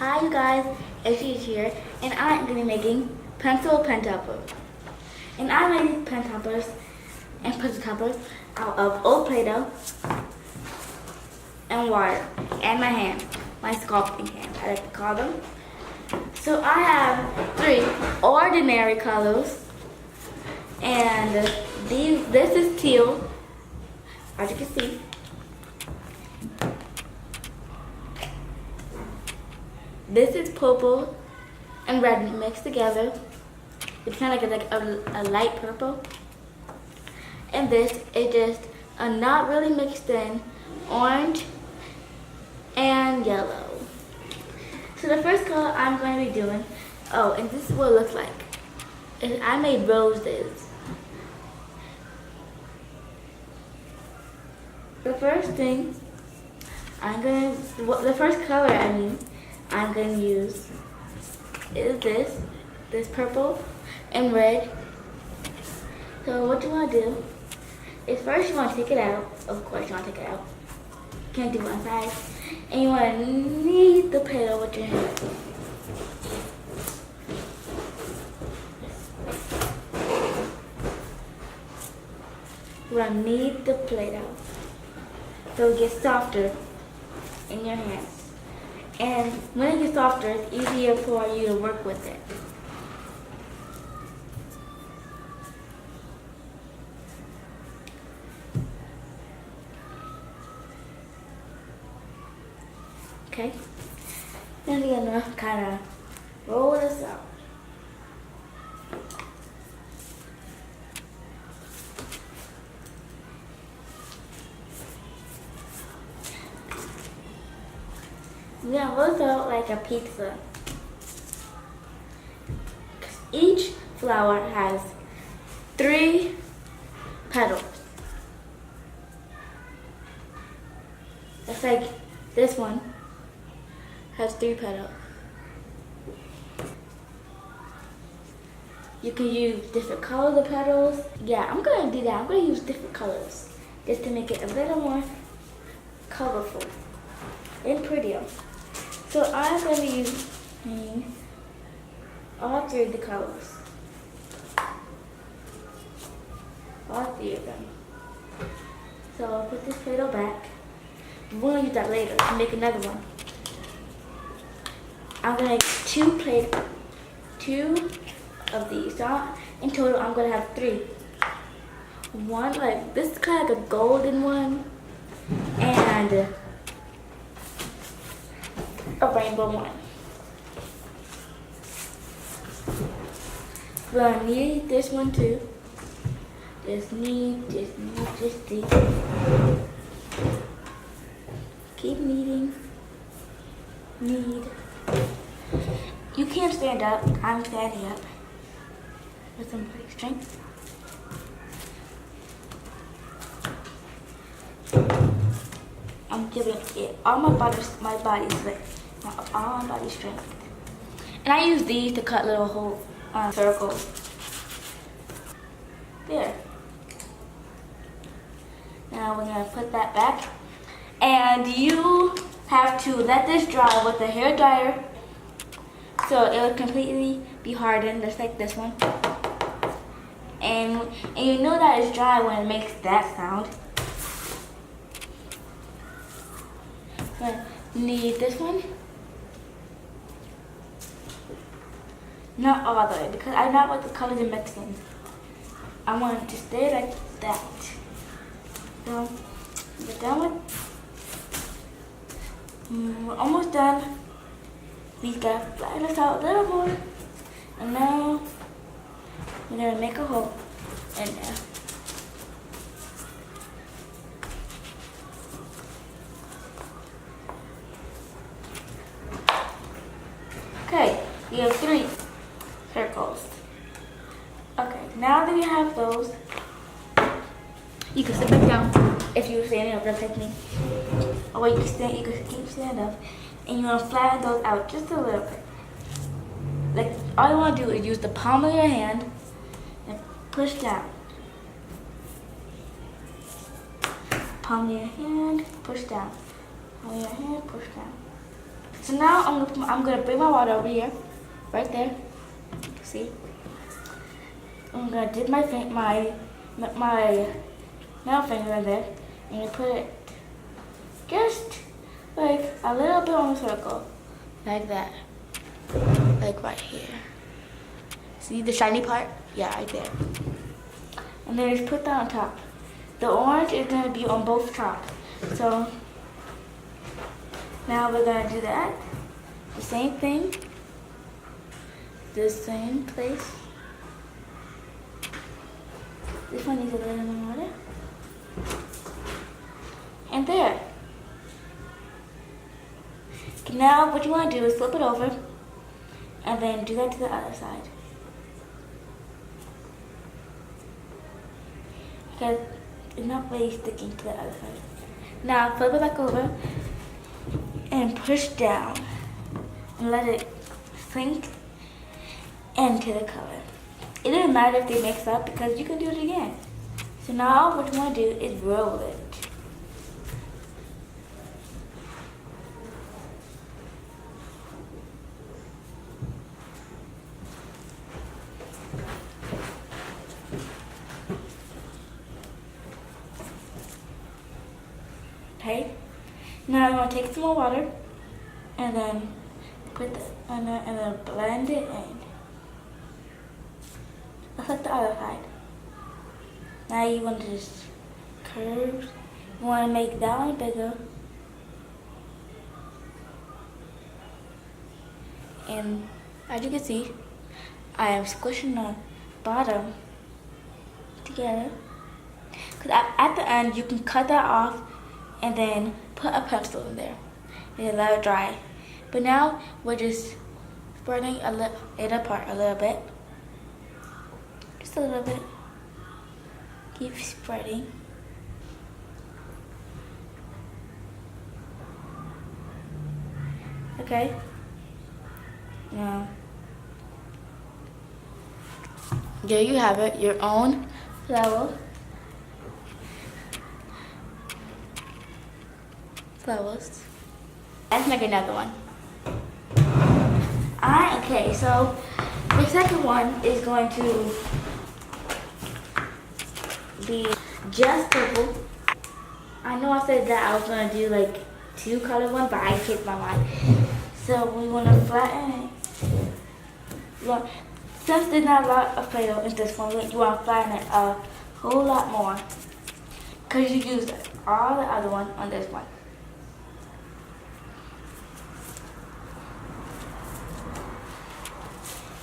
Hi you guys, it's Sioux here, and I'm going to be making pencil pen toppers. And I made these pen toppers and pencil toppers out of old Play-Doh and water, and my hand, my sculpting hand, I like to call them. So I have 3 ordinary colors, and this is teal, as you can see. This is purple and red mixed together. It's kind of like a light purple. And this is just a not really mixed in orange and yellow. So the first color I'm going to be doing, and this is what it looks like. I made roses. The first thing the first color I'm going to use is this purple and red. So what you want to do is first you want to take it out. Of course you want to take it out. You can't do one side. And you want to knead the Play-Doh with your hand. You want to knead the Play-Doh so it gets softer in your hands. And when it gets softer, it's easier for you to work with it. Okay? Then you're gonna kind of roll this out. We're gonna roll it out like a pizza. Each flower has 3 petals. It's like this one has 3 petals. You can use different colors of petals. Yeah, I'm gonna do that. I'm gonna use different colors just to make it a little more colorful and prettier. So I'm going to be using all 3 of the colors. All 3 of them. So I'll put this Play-Doh back. We're going to use that later to make another one. I'm going to make 2 of these. So in total, I'm going to have 3. One, like this is kind of like a golden one. And a rainbow one. We're gonna need this one too. Just need. Keep kneading. Knead. You can't stand up. I'm standing up. With some pretty strength. I'm giving it all my body strength. And I use these to cut little whole circles. There. Now we're gonna put that back. And you have to let this dry with a hair dryer so it will completely be hardened, just like this one. And you know that it's dry when it makes that sound. Need this one. Not all the way, because I don't want the colors are mixing. I want it to stay like that. So we're done with. We're almost done. We gotta flatten this out a little more. And now we're gonna make a hole in there. Okay, we have 3 circles. Okay, now that we have those, you can sit back down if you're standing up, just like me. Or you can keep standing up, and you want to flatten those out just a little bit. Like, all you want to do is use the palm of your hand and push down. Palm of your hand, push down. Palm of your hand, push down. So now I'm gonna bring my water over here, right there. See? I'm gonna dip my middle finger in there and put it just like a little bit on the circle, like that, like right here. See the shiny part? Yeah, right there. And then just put that on top. The orange is gonna be on both tops. So now we're gonna do that. The same thing. The same place. This one needs a little more water. And there. Okay, now what you want to do is flip it over and then do that to the other side. Because it's not really sticking to the other side. Now flip it back over and push down and let it sink into the color. It doesn't matter if they mix up because you can do it again. So now what you want to do is roll it. Okay. Now I'm gonna take some more water and then put the and then blend it in. Just like the other side. Now you want to just curve. You want to make that one bigger. And as you can see, I am squishing the bottom together. Because at the end, you can cut that off and then put a pencil in there and let it dry. But now we're just spreading it apart a little bit. Just a little bit. Keep spreading. Okay. Now, there you have it, your own flowers. Let's make another one. Okay, so the second one is going to be just purple. I know I said that I was going to do like 2 color one, but I changed my mind. So we want to flatten it. Since there's not a lot of Play-Doh in this one, you want to flatten it a whole lot more. Because you used all the other one on this one.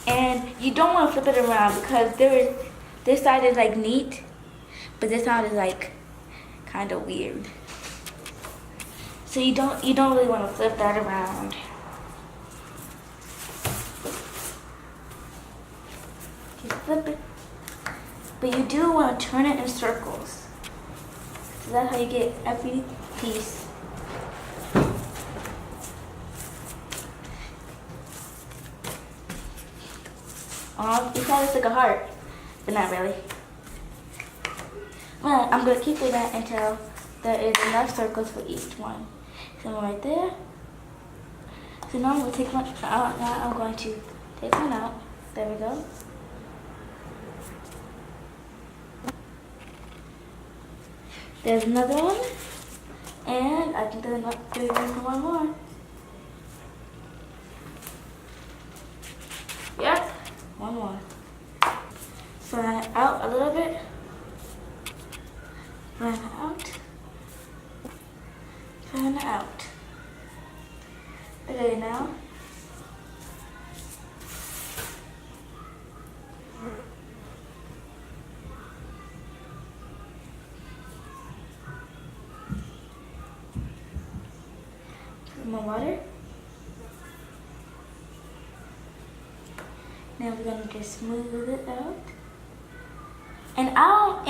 And you don't want to flip it around because this side is like neat, but this side is like kind of weird. So you don't really want to flip that around. You flip it, but you do want to turn it in circles. So that's how you get every piece. It kind of looks like a heart, but not really. Well, I'm going to keep doing that until there is enough circles for each one. So right there. So now I'm going to take one out. Now I'm going to take one out. There we go. There's another one. And I think there's one more. Yep. One more. Flatten it out a little bit. Flatten it out. Flatten it out. Okay, now. Put more water. Now we're gonna just smooth it out.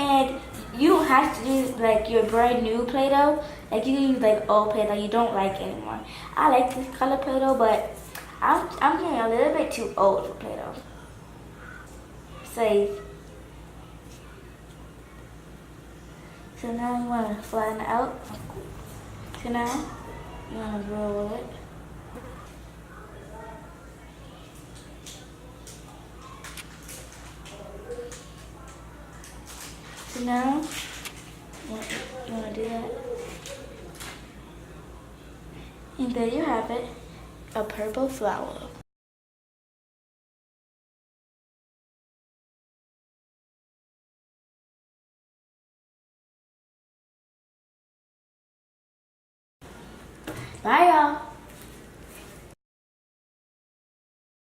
And you don't have to use like your brand new Play-Doh. Like you can use like old Play-Doh you don't like anymore. I like this color Play-Doh, but I'm getting a little bit too old for Play-Doh. Safe. So now you wanna flatten it out. So now you wanna roll it. So now, you want to do that? And there you have it, a purple flower. Bye, y'all.